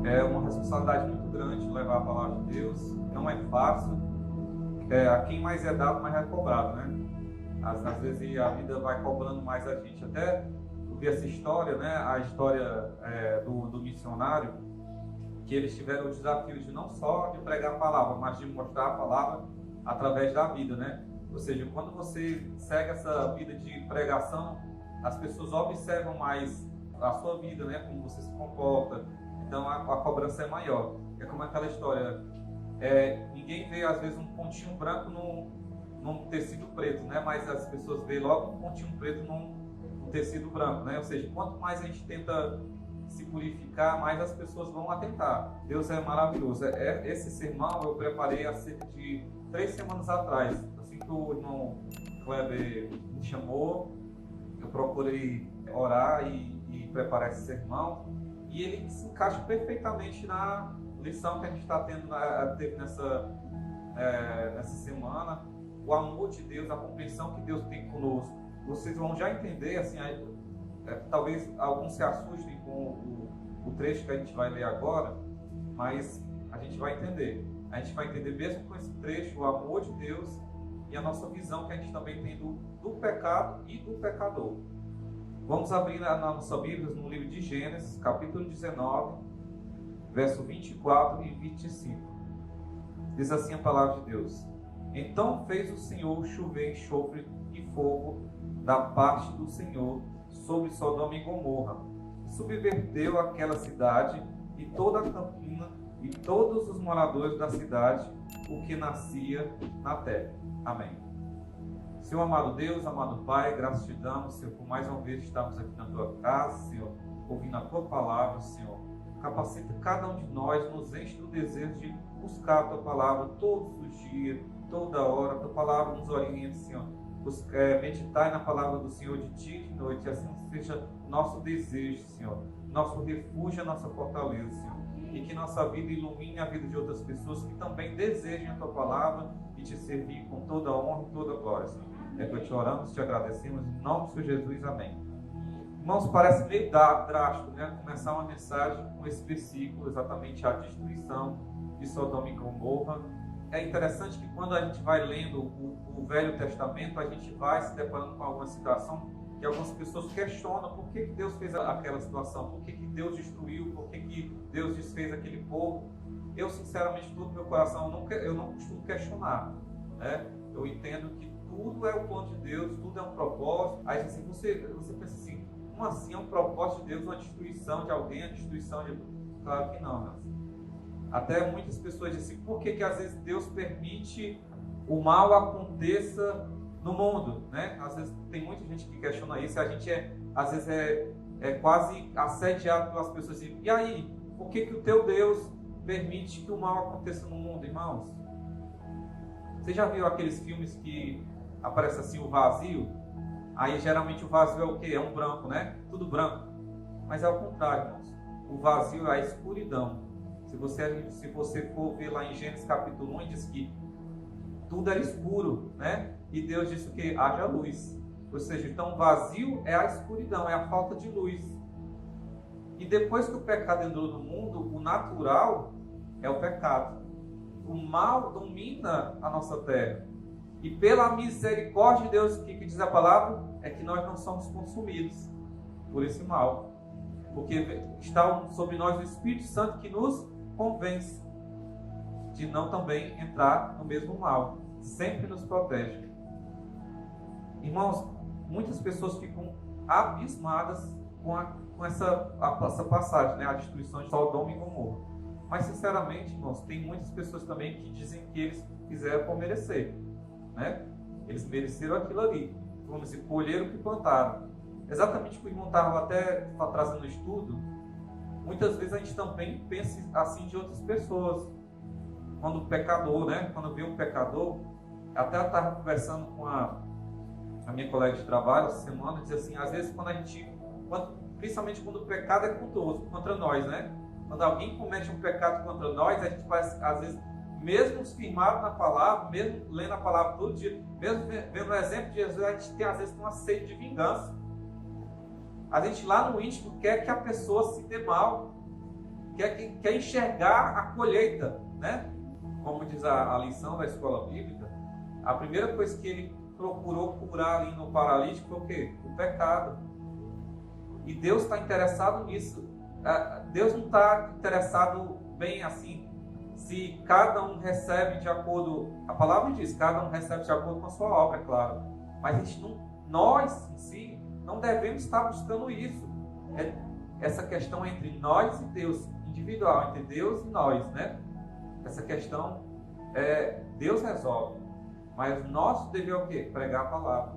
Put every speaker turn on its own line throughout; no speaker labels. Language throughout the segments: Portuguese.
É uma responsabilidade muito grande levar a palavra de Deus. Não é fácil. A quem mais é dado, mais é cobrado, né? Às vezes a vida vai cobrando mais a gente. Até eu vi essa história, né? A história do missionário, que eles tiveram o desafio de não só de pregar a palavra, mas de mostrar a palavra através da vida, né? Ou seja, quando você segue essa vida de pregação, as pessoas observam mais a sua vida, né? Como você se comporta. Então a cobrança é maior. É como aquela história, ninguém vê às vezes um pontinho branco num tecido preto, né? Mas as pessoas veem logo um pontinho preto num tecido branco, né? Ou seja, quanto mais a gente tenta se purificar, mais as pessoas vão atentar. Deus é maravilhoso. Esse sermão eu preparei há cerca de 3 semanas atrás. Assim que o irmão Kleber me chamou, eu procurei orar e preparar esse sermão, e ele se encaixa perfeitamente na lição que a gente está teve nessa semana. O amor de Deus, a compreensão que Deus tem conosco. Vocês vão já entender, assim, talvez alguns se assustem com o trecho que a gente vai ler agora, mas a gente vai entender. A gente vai entender mesmo com esse trecho o amor de Deus e a nossa visão que a gente também tem do pecado e do pecador. Vamos abrir na nossa Bíblia no livro de Gênesis, capítulo 19, verso 24 e 25. Diz assim a palavra de Deus: Então fez o Senhor chover enxofre e fogo da parte do Senhor sobre Sodoma e Gomorra. Subverteu aquela cidade e toda a campina e todos os moradores da cidade, o que nascia na terra. Amém. Senhor amado Deus, amado Pai, graças te damos, Senhor, por mais uma vez estarmos aqui na Tua casa, Senhor, ouvindo a Tua palavra, Senhor. Capacita cada um de nós, nos enche do desejo de buscar a Tua palavra todos os dias, toda hora. A Tua palavra nos orienta, Senhor. Meditar na palavra do Senhor de dia e de noite, assim seja nosso desejo, Senhor, nosso refúgio, a nossa fortaleza, Senhor. E que nossa vida ilumine a vida de outras pessoas que também desejem a Tua palavra e Te servir com toda a honra e toda a glória, Senhor. É que eu te oramos, te agradecemos, em nome do Senhor Jesus, amém. Irmãos, parece meio drástico, né? Começar uma mensagem com esse versículo, exatamente a destruição de Sodoma e Gomorra. É interessante que quando a gente vai lendo o Velho Testamento, a gente vai se deparando com alguma situação que algumas pessoas questionam por que Deus fez aquela situação, por que Deus destruiu, por que Deus desfez aquele povo. Eu, sinceramente, todo meu coração, eu não costumo questionar, né? Eu entendo que tudo é o plano de Deus, tudo é um propósito. Aí assim, você pensa assim, como assim é um propósito de Deus, uma destruição de alguém, a destruição de... Claro que não, né? Até muitas pessoas dizem, por que às vezes Deus permite o mal aconteça no mundo, né? Às vezes tem muita gente que questiona isso, a gente às vezes é quase assediado pelas pessoas assim, e aí, por que o teu Deus permite que o mal aconteça no mundo, irmãos? Você já viu aqueles filmes que aparece assim o vazio? Aí geralmente o vazio é o quê? É um branco, né? Tudo branco. Mas é o contrário, irmãos. O vazio é a escuridão. Se você for ver lá em Gênesis capítulo 1, diz que tudo era escuro, né? E Deus disse o quê? Haja luz. Ou seja, então vazio é a escuridão, é a falta de luz. E depois que o pecado entrou no mundo, o natural é o pecado. O mal domina a nossa terra. E pela misericórdia de Deus, o que diz a palavra? É que nós não somos consumidos por esse mal. Porque está sobre nós o Espírito Santo que nos convence de não também entrar no mesmo mal. Sempre nos protege. Irmãos, muitas pessoas ficam abismadas com essa passagem, né? A destruição de Sodoma e Gomorra. Mas, sinceramente, irmãos, tem muitas pessoas também que dizem que eles fizeram por merecer, né? Eles mereceram aquilo ali. Vamos dizer, colheram o que plantaram. Exatamente o que o irmão estava até trazendo no estudo. Muitas vezes a gente também pensa assim de outras pessoas. Quando o pecador, né? Quando vê um pecador, até eu estava conversando com a minha colega de trabalho essa semana, dizia assim, às vezes principalmente quando o pecado é contra nós, né? Quando alguém comete um pecado contra nós, a gente faz, às vezes, mesmo firmado na palavra, mesmo lendo a palavra todo dia, mesmo vendo o exemplo de Jesus, a gente tem, às vezes, uma sede de vingança. A gente lá no íntimo quer que a pessoa se dê mal. quer enxergar a colheita, né? Como diz a lição da escola bíblica, a primeira coisa que ele procurou curar ali no paralítico foi o quê? O pecado. E Deus está interessado nisso. Deus não está interessado bem assim, se cada um recebe de acordo, a palavra diz, cada um recebe de acordo com a sua obra, é claro. Mas nós em si não devemos estar buscando isso. Essa questão entre nós e Deus, individual, entre Deus e nós, né? Essa questão Deus resolve. Mas o nosso dever é o quê? Pregar a palavra.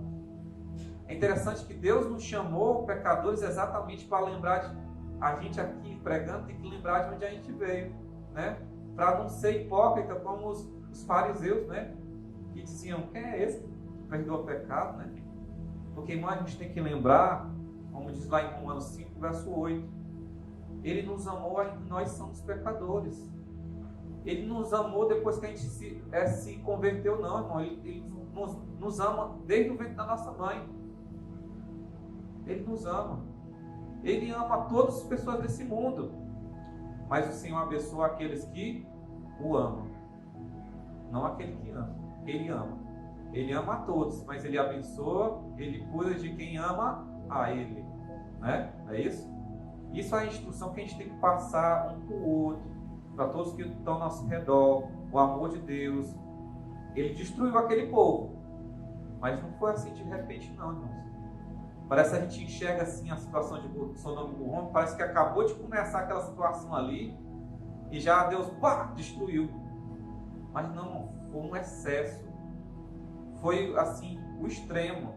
É interessante que Deus nos chamou, pecadores, exatamente para lembrar a gente aqui pregando, tem que lembrar de onde a gente veio, né? Para não ser hipócrita como os fariseus, né? Que diziam, quem é esse que perdoa o pecado, né? Porque, irmão, a gente tem que lembrar, como diz lá em Romanos 5, verso 8, Ele nos amou ainda nós somos pecadores. Ele nos amou depois que a gente se converteu, não, irmão. Ele nos ama desde o ventre da nossa mãe. Ele nos ama. Ele ama todas as pessoas desse mundo. Mas o Senhor abençoa aqueles que o amam. Não aquele que ama. Ele ama. Ele ama a todos, mas Ele abençoa, Ele cuida de quem ama a Ele. Né? É isso? Isso é a instrução que a gente tem que passar um para o outro, para todos que estão ao nosso redor, o amor de Deus. Ele destruiu aquele povo, mas não foi assim de repente não, irmãos. Parece que a gente enxerga assim a situação de Sodoma e Gomorra, parece que acabou de começar aquela situação ali, e já Deus, destruiu. Mas não, foi um excesso, foi assim, o extremo.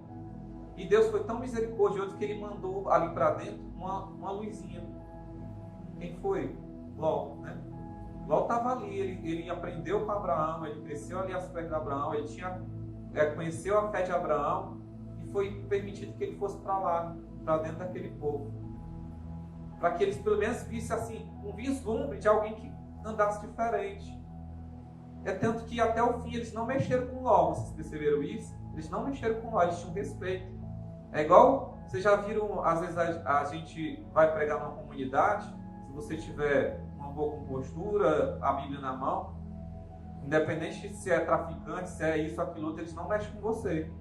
E Deus foi tão misericordioso que Ele mandou ali para dentro uma luzinha. Quem foi? Ló, né? Ló estava ali, ele aprendeu com Abraão, ele cresceu ali aos pés de Abraão, ele conheceu a fé de Abraão e foi permitido que ele fosse para lá, para dentro daquele povo. Para que eles pelo menos vissem assim, um vislumbre de alguém que andasse diferente. É tanto que até o fim eles não mexeram com Ló, vocês perceberam isso? Eles não mexeram com Ló, eles tinham respeito. É igual, vocês já viram, às vezes a gente vai pregar numa comunidade, se você tiver uma boa compostura, a Bíblia na mão, independente se é traficante, se é isso, aquilo outro, eles não mexem com você,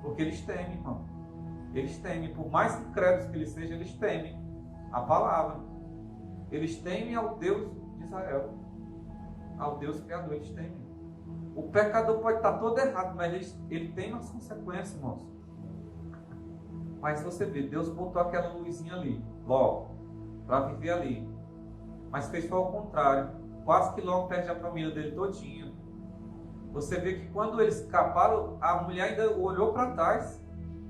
porque eles temem, irmão. Eles temem, por mais incrédulos que eles sejam, eles temem a palavra. Eles temem ao Deus de Israel, ao Deus Criador, eles temem. O pecador pode estar todo errado, mas ele tem as consequências, irmãos. Mas você vê, Deus botou aquela luzinha ali, logo, para viver ali. Mas fez só ao contrário. Quase que logo perde a família dele todinha. Você vê que quando eles escaparam, a mulher ainda olhou para trás,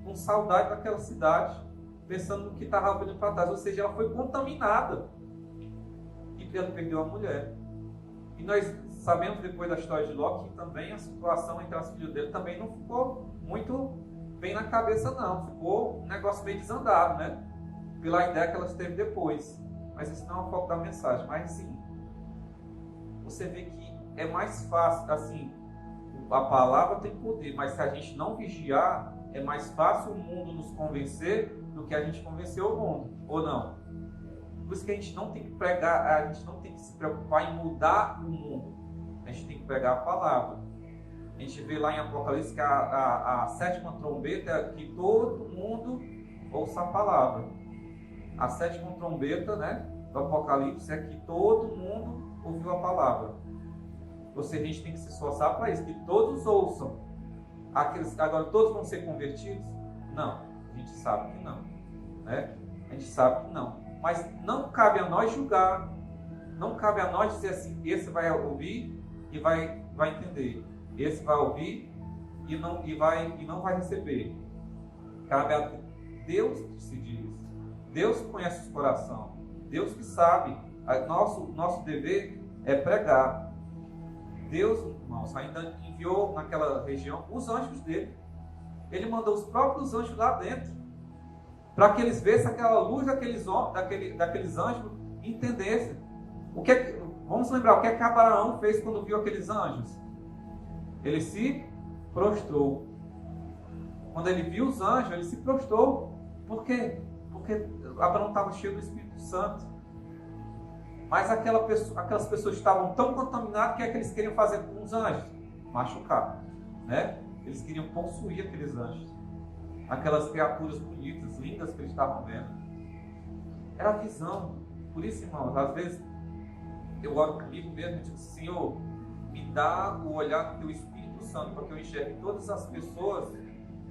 com saudade daquela cidade, pensando no que estava vindo para trás. Ou seja, ela foi contaminada. E ela perdeu a mulher. E nós sabemos depois da história de Ló que também a situação entre as filhas dele também não ficou muito bem na cabeça não, ficou um negócio bem desandado, né? Pela ideia que elas teve depois. Mas isso não é o foco da mensagem. Mas assim, você vê que é mais fácil, assim, a palavra tem poder, mas se a gente não vigiar, é mais fácil o mundo nos convencer do que a gente convencer o mundo, ou não? Por isso que a gente não tem que pregar, a gente não tem que se preocupar em mudar o mundo. A gente tem que pregar a palavra. A gente vê lá em Apocalipse que a sétima trombeta é que todo mundo ouça a palavra. A sétima trombeta, né, do Apocalipse é que todo mundo ouviu a palavra. Ou seja, a gente tem que se esforçar para isso, que todos ouçam. Agora, todos vão ser convertidos? Não, a gente sabe que não. Né? A gente sabe que não. Mas não cabe a nós julgar. Não cabe a nós dizer assim, esse vai ouvir e vai entender. Esse vai ouvir e não vai receber. Cabe a Deus decidir isso. Deus conhece os corações. Deus que sabe. Nosso dever é pregar. Deus, irmãos, ainda enviou naquela região os anjos dele. Ele mandou os próprios anjos lá dentro, para que eles vissem aquela luz daqueles anjos e entendessem. Vamos lembrar o que Abraão fez quando viu aqueles anjos. Ele se prostrou. Quando ele viu os anjos, ele se prostrou. Por quê? Porque Abraão estava cheio do Espírito Santo. Mas aquelas pessoas estavam tão contaminadas que é que eles queriam fazer com os anjos? Machucar, né? Eles queriam possuir aqueles anjos, aquelas criaturas bonitas, lindas que eles estavam vendo. Era a visão. Por isso, irmãos, às vezes eu oro comigo mesmo e digo: Senhor, me dá o olhar do teu Espírito Santo para que eu enxergue todas as pessoas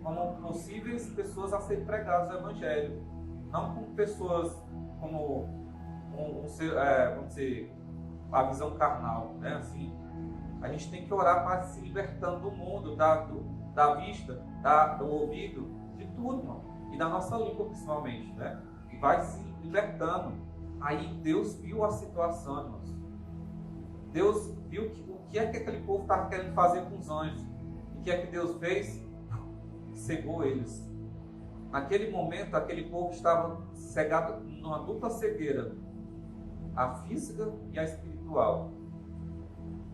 como possíveis pessoas a serem pregadas o Evangelho, não como pessoas como vamos dizer, a visão carnal, né? Assim, a gente tem que orar para se libertando do mundo, da vista, do ouvido, de tudo, irmão. E da nossa língua, principalmente, né? E vai se libertando. Aí Deus viu a situação, irmãos. Deus viu o que é que aquele povo estava querendo fazer com os anjos. E o que é que Deus fez? Cegou eles. Naquele momento, aquele povo estava cegado numa dupla cegueira, a física e a espiritual.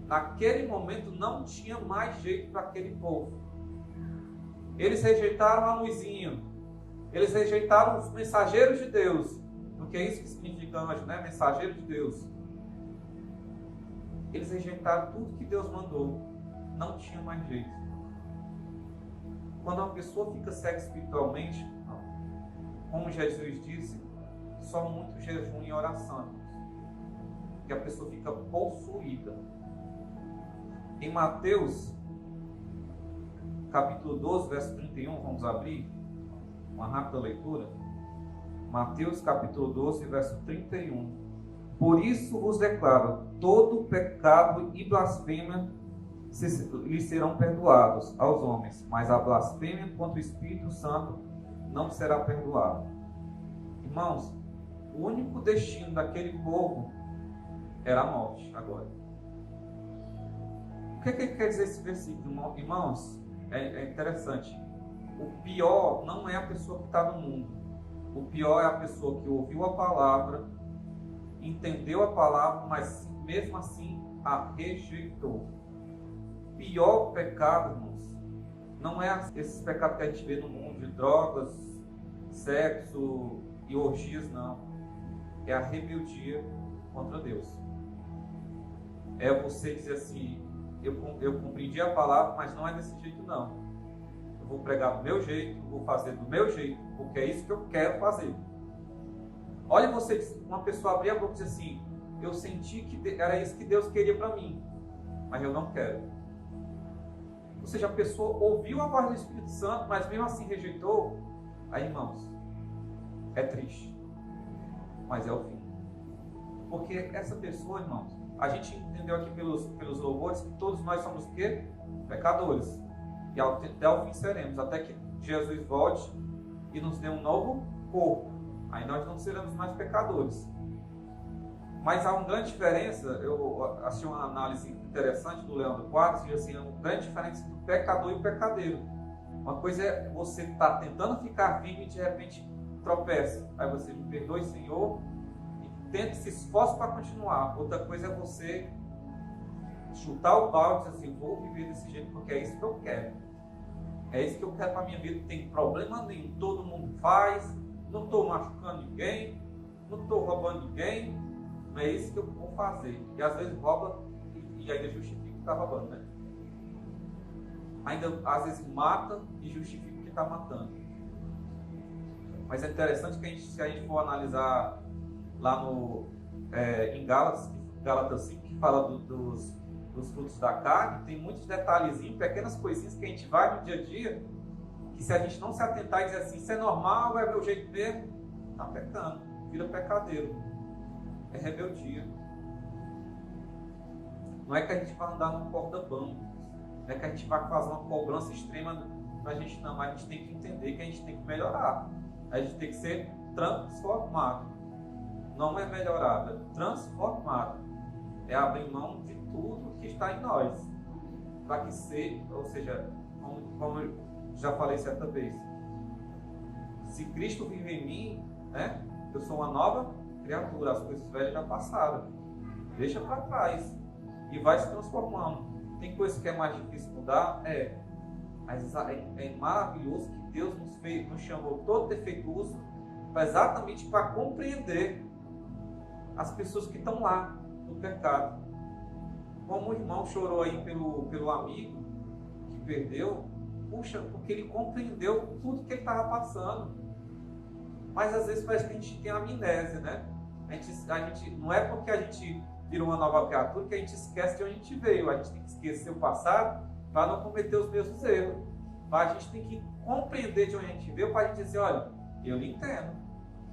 Naquele momento não tinha mais jeito para aquele povo. Eles rejeitaram a luzinha, eles rejeitaram os mensageiros de Deus, porque é isso que significa anjo, né? Mensageiro de Deus. Eles rejeitaram tudo que Deus mandou, não tinha mais jeito. Quando uma pessoa fica cega espiritualmente, como Jesus disse, só muito jejum e oração, que a pessoa fica possuída. Em Mateus, capítulo 12, verso 31, vamos abrir uma rápida leitura. Mateus, capítulo 12, verso 31. Por isso vos declaro, todo pecado e blasfêmia lhes serão perdoados aos homens, mas a blasfêmia contra o Espírito Santo não será perdoada. Irmãos, o único destino daquele povo era a morte agora. O que quer dizer esse versículo, irmãos? É interessante. O pior não é a pessoa que está no mundo. O pior é a pessoa que ouviu a palavra, entendeu a palavra, mas mesmo assim a rejeitou. Pior pecado, irmãos, não é esses pecados que a gente vê no mundo de drogas, sexo e orgias, não. É a rebeldia contra Deus. É você dizer assim: eu compreendi a palavra, mas não é desse jeito não. Eu vou pregar do meu jeito, vou fazer do meu jeito, porque é isso que eu quero fazer. Olha você, uma pessoa abrir a boca e dizer assim: eu senti que era isso que Deus queria para mim, mas eu não quero. Ou seja, a pessoa ouviu a voz do Espírito Santo, mas mesmo assim rejeitou. Aí, irmãos, é triste, mas é o fim. Porque essa pessoa, irmãos, a gente entendeu aqui pelos louvores que todos nós somos o quê? Pecadores. E até o fim seremos, até que Jesus volte e nos dê um novo corpo. Aí nós não seremos mais pecadores. Mas há uma grande diferença. Eu achei uma análise interessante do Leandro Quartos, e assim, uma grande diferença do pecador e o pecadeiro. Uma coisa é você estar tentando ficar firme e de repente tropeça. Aí você: me perdoe, Senhor, e tenta, se esforce para continuar. Outra coisa é você chutar o balde e dizer assim: vou viver desse jeito porque é isso que eu quero. É isso que eu quero para a minha vida. Não tem problema nenhum, todo mundo faz, não estou machucando ninguém, não estou roubando ninguém, não é isso que eu vou fazer. E às vezes rouba e ainda justifica que está roubando, né? Ainda às vezes mata e justifica que está matando. Mas é interessante que se a gente for analisar lá em Gálatas 5, que fala dos frutos da carne, tem muitos detalhezinhos, pequenas coisinhas que a gente vai no dia a dia, que se a gente não se atentar e dizer assim: isso é normal, é meu jeito mesmo, está pecando, vira pecadeiro. É rebeldia. Não é que a gente vai andar num corda-bamba, não é que a gente vai fazer uma cobrança extrema pra gente, não, mas a gente tem que entender que a gente tem que melhorar. A gente tem que ser transformado. Não é melhorado, é transformado. É abrir mão de tudo que está em nós, para que seja, ou seja, como eu já falei certa vez, se Cristo vive em mim, né, eu sou uma nova criatura, as coisas velhas já passaram, deixa para trás e vai se transformando. Tem coisa que é mais difícil mudar, mas é maravilhoso que Deus nos chamou todo defeituoso exatamente para compreender as pessoas que estão lá no pecado. Como o irmão chorou aí pelo amigo que perdeu, puxa, porque ele compreendeu tudo que ele estava passando. Mas às vezes parece que a gente tem amnésia, né? A gente, não é porque a gente virou uma nova criatura que a gente esquece de onde a gente veio. A gente tem que esquecer o passado para não cometer os mesmos erros. Mas a gente tem que compreender de onde a gente veio para a gente dizer, olha, eu lhe entendo.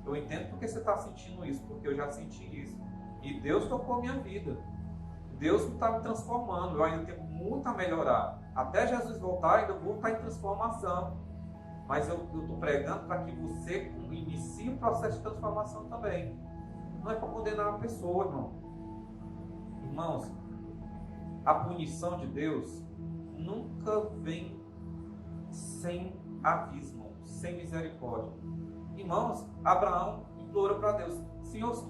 Eu entendo porque você está sentindo isso, porque eu já senti isso. E Deus tocou a minha vida. Deus está me transformando. Eu ainda tenho muito a melhorar. Até Jesus voltar, ainda vou estar em transformação. Mas eu estou pregando para que você inicie o processo de transformação também. Não é para condenar a pessoa, irmão. Irmãos, a punição de Deus nunca vem sem aviso, irmão, sem misericórdia. Irmãos, Abraão implorou para Deus: Senhor, se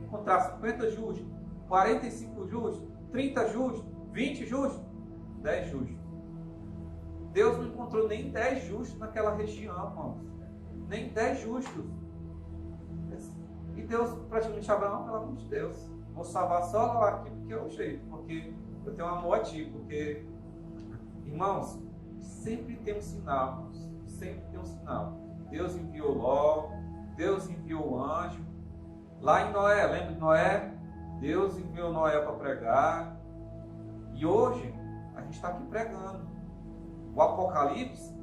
encontrar 50 justos, 45 justos, 30 justos, 20 justos, 10 justos. Deus não encontrou nem 10 justos naquela região, irmãos. Nem 10 justos. E Deus, praticamente, Abraão, pelo amor de Deus, vou salvar só lá aqui porque é o jeito, porque eu tenho amor a ti, porque, irmãos, sempre tem um sinal, irmãos. Sempre tem um sinal. Deus enviou Ló, Deus enviou o anjo. Lá em Noé, lembra de Noé? Deus enviou Noé para pregar. E hoje, a gente está aqui pregando. O Apocalipse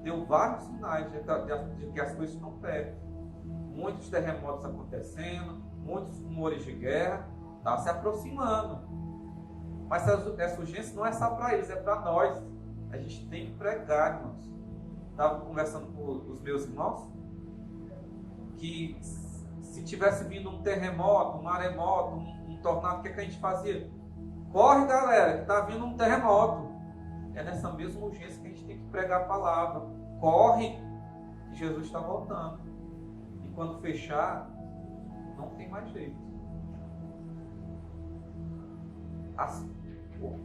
deu vários sinais de que as coisas estão perto. Muitos terremotos acontecendo, muitos rumores de guerra, está se aproximando. Mas essa urgência não é só para eles, é para nós. A gente tem que pregar, irmãos. Estava conversando com os meus irmãos que se tivesse vindo um terremoto, um maremoto, um tornado, o que a gente fazia? Corre, galera, que está vindo um terremoto. É nessa mesma urgência que a gente tem que pregar a palavra. Corre, que Jesus está voltando. E quando fechar, não tem mais jeito.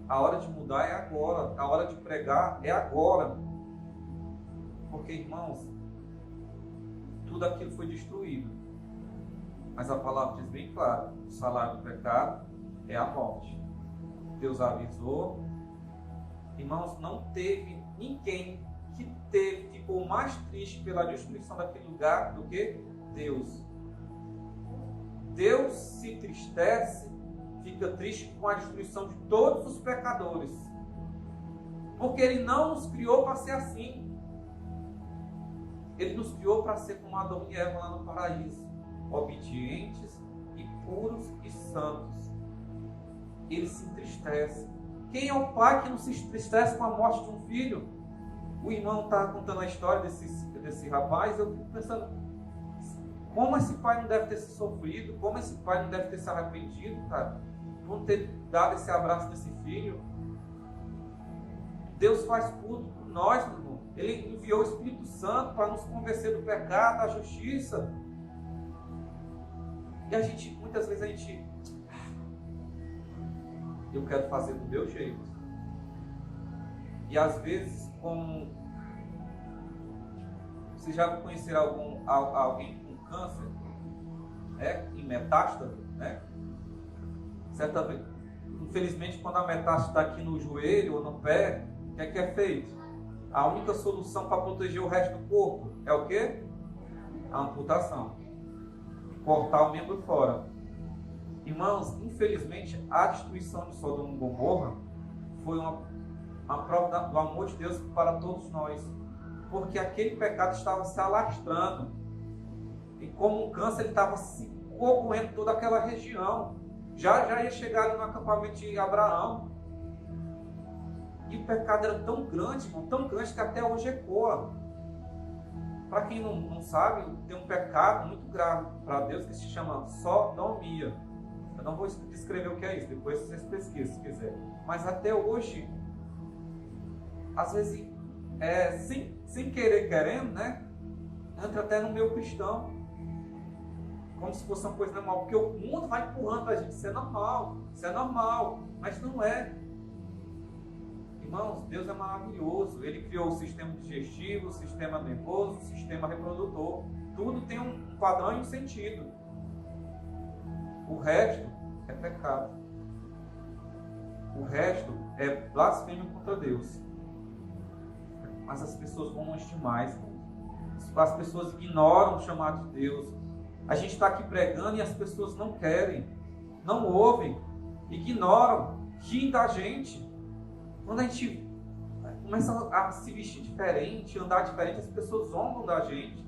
A hora de mudar é agora. A hora de pregar é agora. Porque, irmãos, tudo aquilo foi destruído. Mas a palavra diz bem claro: o salário do pecado é a morte. Deus avisou. Irmãos, não teve ninguém que ficou mais triste pela destruição daquele lugar do que Deus. Deus se entristece, fica triste com a destruição de todos os pecadores. Porque Ele não nos criou para ser assim. Ele nos criou para ser como Adão e Eva lá no paraíso, obedientes e puros e santos. Ele se entristece. Quem é o pai que não se entristece com a morte de um filho? O irmão está contando a história desse rapaz. Eu fico pensando, como esse pai não deve ter se sofrido, como esse pai não deve ter se arrependido, cara, por ter dado esse abraço desse filho. Deus faz tudo por nós, meu irmão. Ele enviou o Espírito Santo para nos convencer do pecado, da justiça. E muitas vezes eu quero fazer do meu jeito. E às vezes, vocês já conheceram alguém com câncer, em metástase, né? Certa vez, infelizmente, quando a metástase está aqui no joelho ou no pé, o que é feito? A única solução para proteger o resto do corpo é o quê? A amputação. Cortar o membro fora. Irmãos, infelizmente, a destruição de Sodoma e Gomorra foi uma prova do amor de Deus para todos nós. Porque aquele pecado estava se alastrando. E como um câncer, ele estava se corroendo toda aquela região. Já ia chegar ali no acampamento de Abraão. E o pecado era tão grande, irmão, tão grande que até hoje ecoa. Para quem não sabe, tem um pecado muito grave para Deus que se chama sodomia. Eu não vou descrever o que é isso, depois vocês pesquisam se quiser. Mas até hoje, às vezes, sem querer, querendo, né? Entra até no meio cristão. Como se fosse uma coisa normal. Porque o mundo vai empurrando a gente. Isso é normal. Mas não é. Irmãos, Deus é maravilhoso. Ele criou o sistema digestivo, o sistema nervoso, o sistema reprodutor. Tudo tem um padrão e um sentido. O resto é pecado. O resto é blasfêmia contra Deus. Mas as pessoas vão longe demais. As pessoas ignoram o chamado de Deus. A gente está aqui pregando e as pessoas não querem, não ouvem, ignoram, riem da gente. Quando a gente começa a se vestir diferente, andar diferente, as pessoas zombam da gente.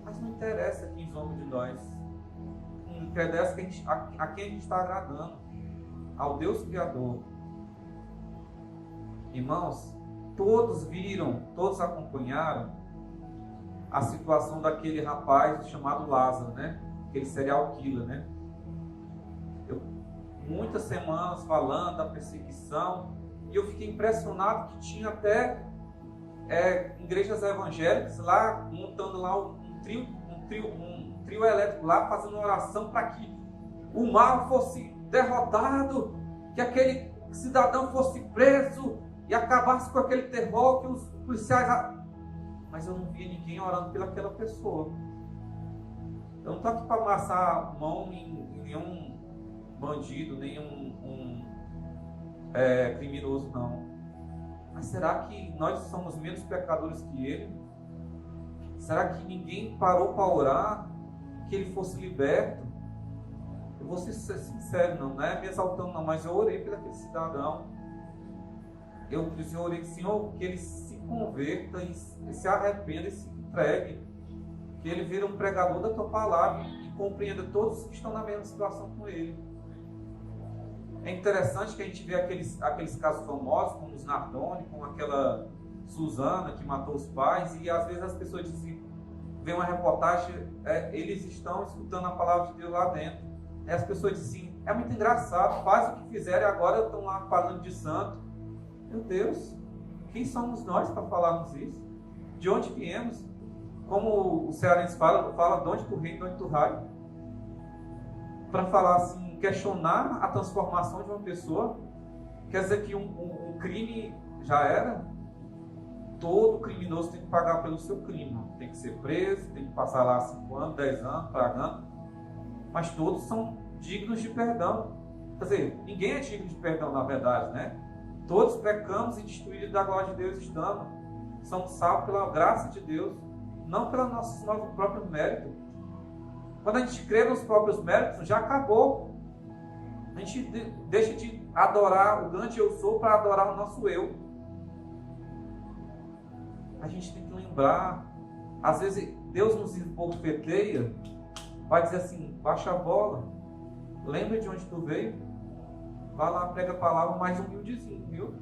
Mas não interessa quem zomba de nós. Não interessa a quem a gente está agradando. Ao Deus Criador. Irmãos, todos viram, todos acompanharam a situação daquele rapaz chamado Lázaro, né? Aquele serial killer, né? Muitas semanas falando da perseguição, e eu fiquei impressionado que tinha até igrejas evangélicas lá, montando lá um trio elétrico lá, fazendo oração para que o mal fosse derrotado, que aquele cidadão fosse preso e acabasse com aquele terror que os policiais... Mas eu não via ninguém orando pelaquela pessoa. Eu não estou aqui para amassar a mão em nenhum bandido, nenhum criminoso, não. Mas será que nós somos menos pecadores que ele? Será que ninguém parou para orar que ele fosse liberto? Eu vou ser sincero, não é me exaltando não, mas eu orei por aquele cidadão. Eu orei, Senhor, que ele se converta e se arrependa e se entregue. Que ele vira um pregador da tua palavra e compreenda todos que estão na mesma situação com ele. É interessante que a gente vê aqueles casos famosos, como os Nardoni, como aquela Suzana que matou os pais, e às vezes as pessoas dizem, vê uma reportagem, eles estão escutando a palavra de Deus lá dentro. E as pessoas dizem assim, é muito engraçado, faz o que fizeram e agora estão lá falando de santo. Meu Deus, quem somos nós para falarmos isso? De onde viemos? Como o cearense fala de onde tu vem, de onde tu vai? Para falar assim, questionar a transformação de uma pessoa, quer dizer que um crime já era? Todo criminoso tem que pagar pelo seu crime, tem que ser preso, tem que passar lá 5 anos, 10 anos, pagando, mas todos são dignos de perdão. Quer dizer, ninguém é digno de perdão na verdade, né? Todos pecamos e destruídos da glória de Deus estamos. Somos salvos pela graça de Deus, não pelo nosso próprio mérito. Quando a gente crê nos próprios méritos, já acabou. A gente deixa de adorar o grande eu sou para adorar o nosso eu. A gente tem que lembrar, às vezes Deus nos esbofeteia, vai dizer assim, baixa a bola, lembra de onde tu veio, vai lá, prega a palavra mais humildezinho, viu?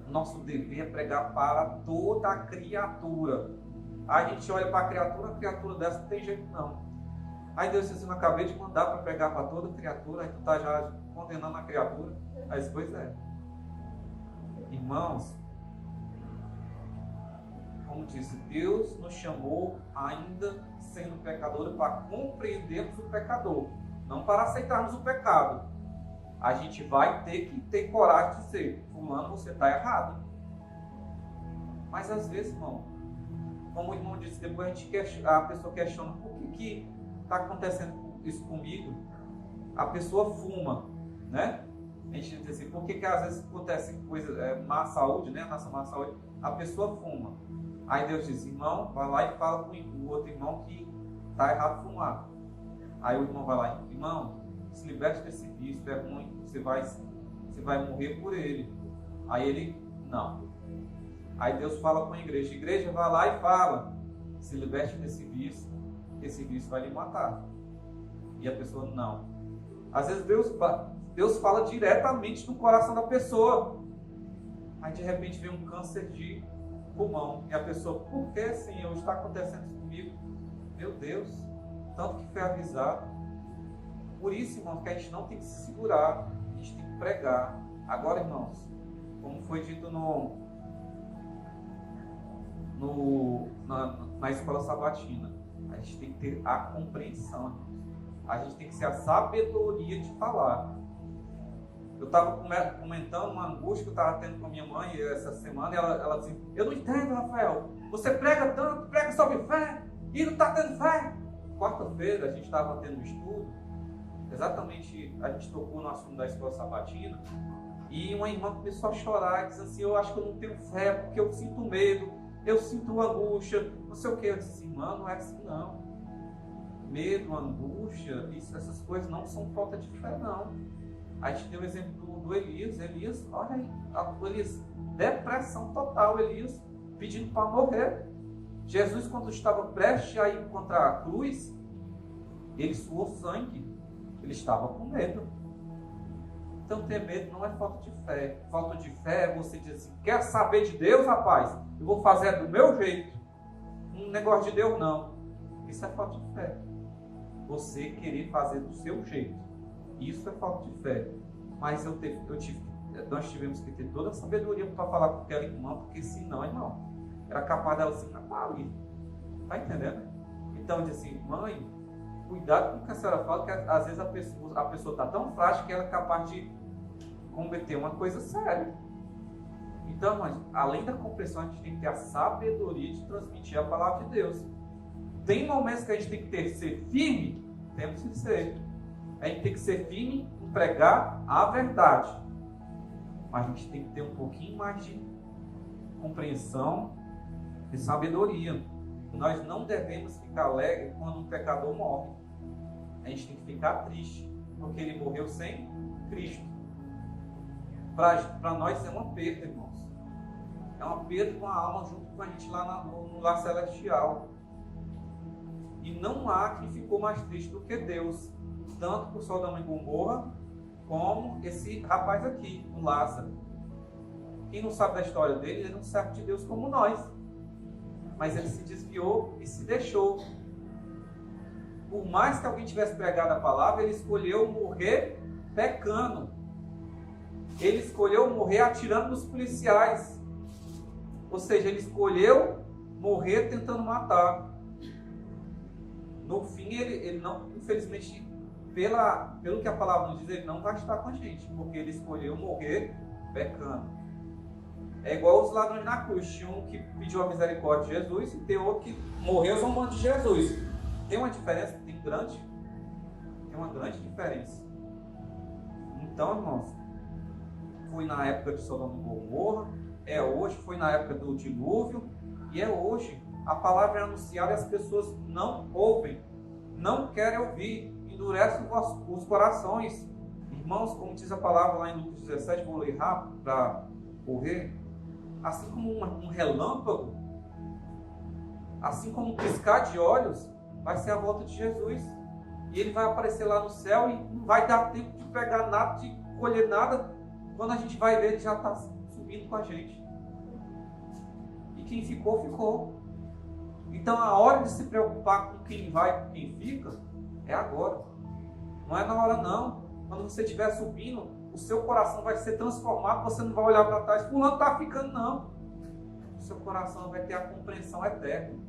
Nosso dever é pregar para toda a criatura. Aí a gente olha para a criatura dessa não tem jeito não. Aí Deus diz assim, eu acabei de mandar para pregar para toda criatura, aí tu está já condenando a criatura. Aí depois irmãos, como disse, Deus nos chamou ainda sendo pecadores para compreendermos o pecador, não para aceitarmos o pecado. A gente vai ter que ter coragem de dizer, fulano, você está errado. Mas às vezes, irmão, como o irmão disse, depois a pessoa questiona, por que está acontecendo isso comigo? A pessoa fuma, né? A gente diz assim, por que às vezes acontece coisa, má saúde, né? Nossa má saúde, a pessoa fuma. Aí Deus diz, irmão, vai lá e fala com o outro irmão que está errado fumar. Aí o irmão vai lá, irmão, se liberte desse vício, é ruim, você vai morrer por ele. Aí ele, não. Aí Deus fala com a igreja, vai lá e fala, se liberte desse vício, esse vício vai lhe matar. E a pessoa, não. Às vezes Deus fala diretamente no coração da pessoa. Aí de repente vem um câncer de pulmão. E a pessoa, por que, Senhor, está acontecendo isso comigo? Meu Deus, tanto que foi avisado. Por isso, irmãos, que a gente não tem que se segurar, a gente tem que pregar. Agora, irmãos, como foi dito na escola sabatina, a gente tem que ter a compreensão, a gente tem que ter a sabedoria de falar. Eu estava comentando uma angústia que eu estava tendo com a minha mãe essa semana, e ela disse, eu não entendo, Rafael, você prega tanto, prega sobre fé, e não está tendo fé. quarta-feira a gente estava tendo um estudo, exatamente a gente tocou no assunto da escola sabatina, e uma irmã começou a chorar e disse assim: eu acho que eu não tenho fé porque eu sinto medo, eu sinto angústia, não sei o que. Eu disse: irmã, não é assim não. Medo, angústia, essas coisas não são falta de fé não. A gente deu o exemplo do Elias. Elias, olha aí, Elias, depressão total, Elias pedindo para morrer. Jesus, quando estava prestes a ir contra a cruz, ele suou sangue, ele estava com medo. Então ter medo não é falta de fé. Falta de fé é você dizer assim: quer saber de Deus, rapaz? Eu vou fazer do meu jeito. Um negócio de Deus não. Isso é falta de fé. Você querer fazer do seu jeito. Isso é falta de fé. Mas nós tivemos que ter toda a sabedoria para falar com aquela irmã, porque senão, irmão, era capaz dela se matar ali. Está entendendo? Então eu disse assim: mãe, cuidado com o que a senhora fala, que às vezes a pessoa está tão frágil que ela é capaz de cometer uma coisa séria. Então, mas, além da compreensão, a gente tem que ter a sabedoria de transmitir a palavra de Deus. Tem momentos que a gente tem que ser firme, temos que ser. A gente tem que ser firme em pregar a verdade. Mas a gente tem que ter um pouquinho mais de compreensão e sabedoria. Nós não devemos ficar alegres quando um pecador morre. A gente tem que ficar triste, porque ele morreu sem Cristo. Para nós é uma perda, irmãos. É uma perda de uma alma junto com a gente lá no lar celestial. E não há quem ficou mais triste do que Deus. Tanto por Sodoma e Gomorra, como esse rapaz aqui, o Lázaro. Quem não sabe da história dele, ele não serve de Deus como nós. Mas ele se desviou e se deixou. Por mais que alguém tivesse pregado a palavra, ele escolheu morrer pecando. Ele escolheu morrer atirando nos policiais. Ou seja, ele escolheu morrer tentando matar. No fim, ele não, infelizmente, pelo que a palavra nos diz, ele não vai estar com a gente, porque ele escolheu morrer pecando. É igual os ladrões na cruz. Tinha um que pediu a misericórdia de Jesus e tem outro que morreu zombando de Jesus. Tem uma diferença? Tem uma grande diferença. Então, irmãos, foi na época de Sodoma e Gomorra, é hoje, foi na época do dilúvio, e é hoje. A palavra é anunciada e as pessoas não ouvem, não querem ouvir, endurecem os corações. Irmãos, como diz a palavra lá em Lucas 17, vou ler rápido para correr. Assim como um relâmpago, assim como um piscar de olhos, vai ser a volta de Jesus. E ele vai aparecer lá no céu e não vai dar tempo de pegar nada, de colher nada. Quando a gente vai ver, ele já está subindo com a gente. E quem ficou, ficou. Então a hora de se preocupar com quem vai e com quem fica é agora. Não é na hora não. Quando você estiver subindo, o seu coração vai ser transformado, você não vai olhar para trás, fulano está ficando, não. O seu coração vai ter a compreensão eterna.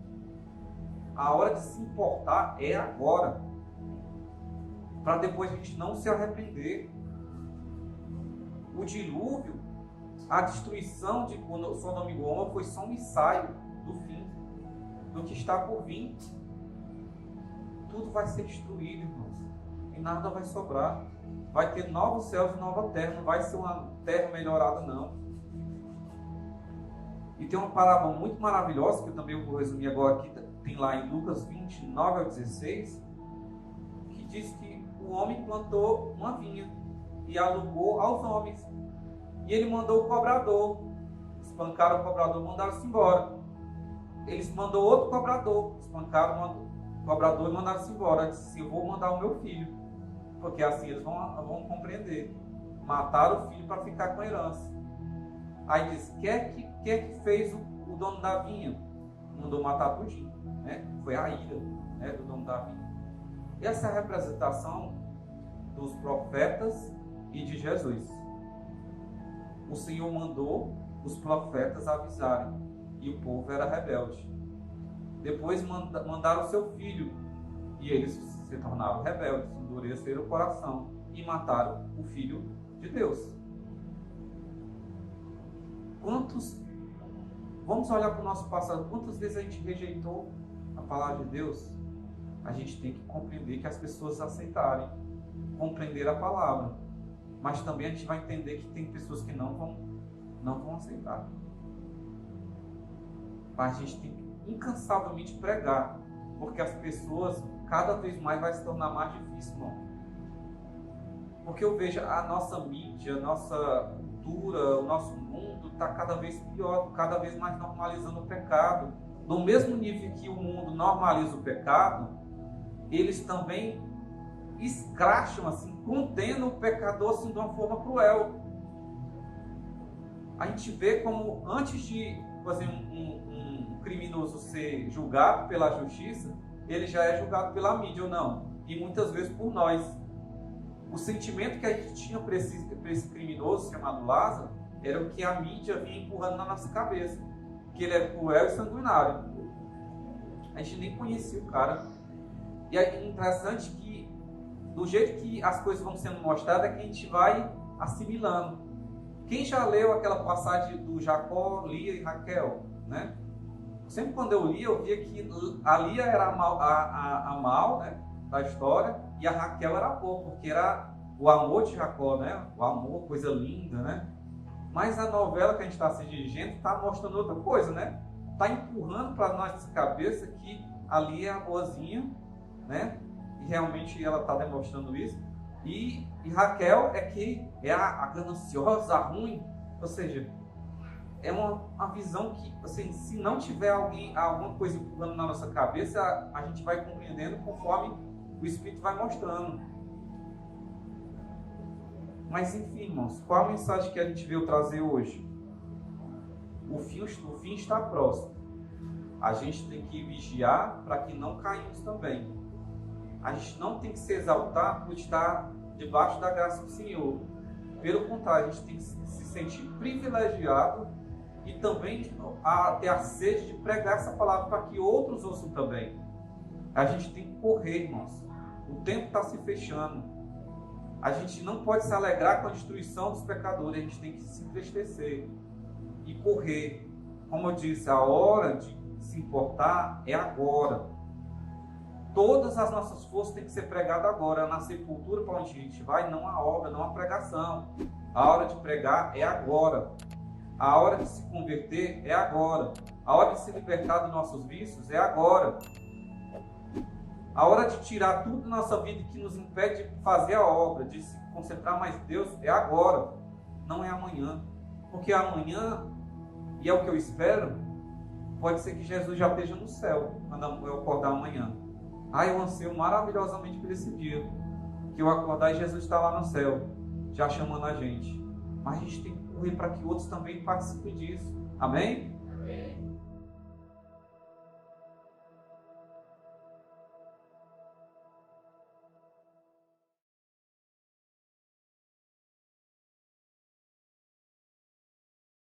A hora de se importar é agora. Para depois a gente não se arrepender. O dilúvio, a destruição de Sodoma e Gomorra foi só um ensaio do fim, do que está por vir. Tudo vai ser destruído, irmãos, e nada vai sobrar. Vai ter novos céus e nova terra, não vai ser uma terra melhorada, não. E tem uma parábola muito maravilhosa, que eu também vou resumir agora aqui, tem lá em Lucas 20, 9 ao 16, que diz que o homem plantou uma vinha e alugou aos homens. E ele mandou o cobrador. Espancaram o cobrador, mandaram-se embora. Eles mandou outro cobrador. Espancaram o cobrador e mandaram-se embora. Disse: eu vou mandar o meu filho, porque assim eles vão compreender. Mataram o filho para ficar com a herança. Aí diz: quer que fez o dono da vinha? Mandou matar tudinho, né? Foi a ira, né, do dono da vinha. Essa é a representação dos profetas e de Jesus. O Senhor mandou os profetas avisarem, e o povo era rebelde. Depois mandaram o seu filho, e eles se tornaram rebeldes, endureceram o coração e mataram o Filho de Deus. Vamos olhar para o nosso passado, quantas vezes a gente rejeitou a palavra de Deus? a gente tem que compreender que as pessoas aceitarem, compreender a palavra. Mas também a gente vai entender que tem pessoas que não vão aceitar. Mas a gente tem que incansavelmente pregar, porque as pessoas cada vez mais vai se tornar mais difícil, irmão. Porque eu vejo a nossa mídia, a nossa cultura, o nosso mundo está cada vez pior, cada vez mais normalizando o pecado. No mesmo nível que o mundo normaliza o pecado, eles também escracham, assim, condenam o pecador assim, de uma forma cruel. A gente vê como antes de um criminoso ser julgado pela justiça, ele já é julgado pela mídia ou não, e muitas vezes por nós. O sentimento que a gente tinha para esse criminoso chamado Lázaro era o que a mídia vinha empurrando na nossa cabeça, que ele é cruel e sanguinário. A gente nem conhecia o cara. E é interessante que do jeito que as coisas vão sendo mostradas é que a gente vai assimilando. Quem já leu aquela passagem do Jacó, Lia e Raquel, né? Sempre quando eu lia, eu via que a Lia era a mal, né, da história, e a Raquel era a boa, porque era o amor de Jacó, né? O amor, coisa linda, né? Mas a novela que a gente está se dirigindo está mostrando outra coisa, né? Está empurrando para nossa cabeça que a Lia é a boazinha, né? E realmente ela está demonstrando isso. E Raquel é que é a gananciosa, a ruim. Ou seja, é uma visão que, assim, se não tiver alguma coisa empurrando na nossa cabeça, a gente vai compreendendo conforme o Espírito vai mostrando. Mas enfim, irmãos, qual a mensagem que a gente veio trazer hoje? O fim está próximo. A gente tem que vigiar para que não caímos também. A gente não tem que se exaltar por estar debaixo da graça do Senhor. Pelo contrário, a gente tem que se sentir privilegiado e também ter a sede de pregar essa palavra para que outros ouçam também. A gente tem que correr, irmãos. O tempo está se fechando. A gente não pode se alegrar com a destruição dos pecadores. A gente tem que se entristecer e correr. Como eu disse, a hora de se importar é agora. Todas as nossas forças têm que ser pregadas agora. Na sepultura para onde a gente vai, não há obra, não há pregação. A hora de pregar é agora. A hora de se converter é agora. A hora de se libertar dos nossos vícios é agora. A hora de tirar tudo da nossa vida que nos impede de fazer a obra, de se concentrar mais em Deus, é agora. Não é amanhã. Porque amanhã, e é o que eu espero, pode ser que Jesus já esteja no céu, quando eu acordar amanhã. Eu anseio maravilhosamente por esse dia, que eu acordar e Jesus está lá no céu, já chamando a gente. Mas a gente tem que correr para que outros também participem disso. Amém?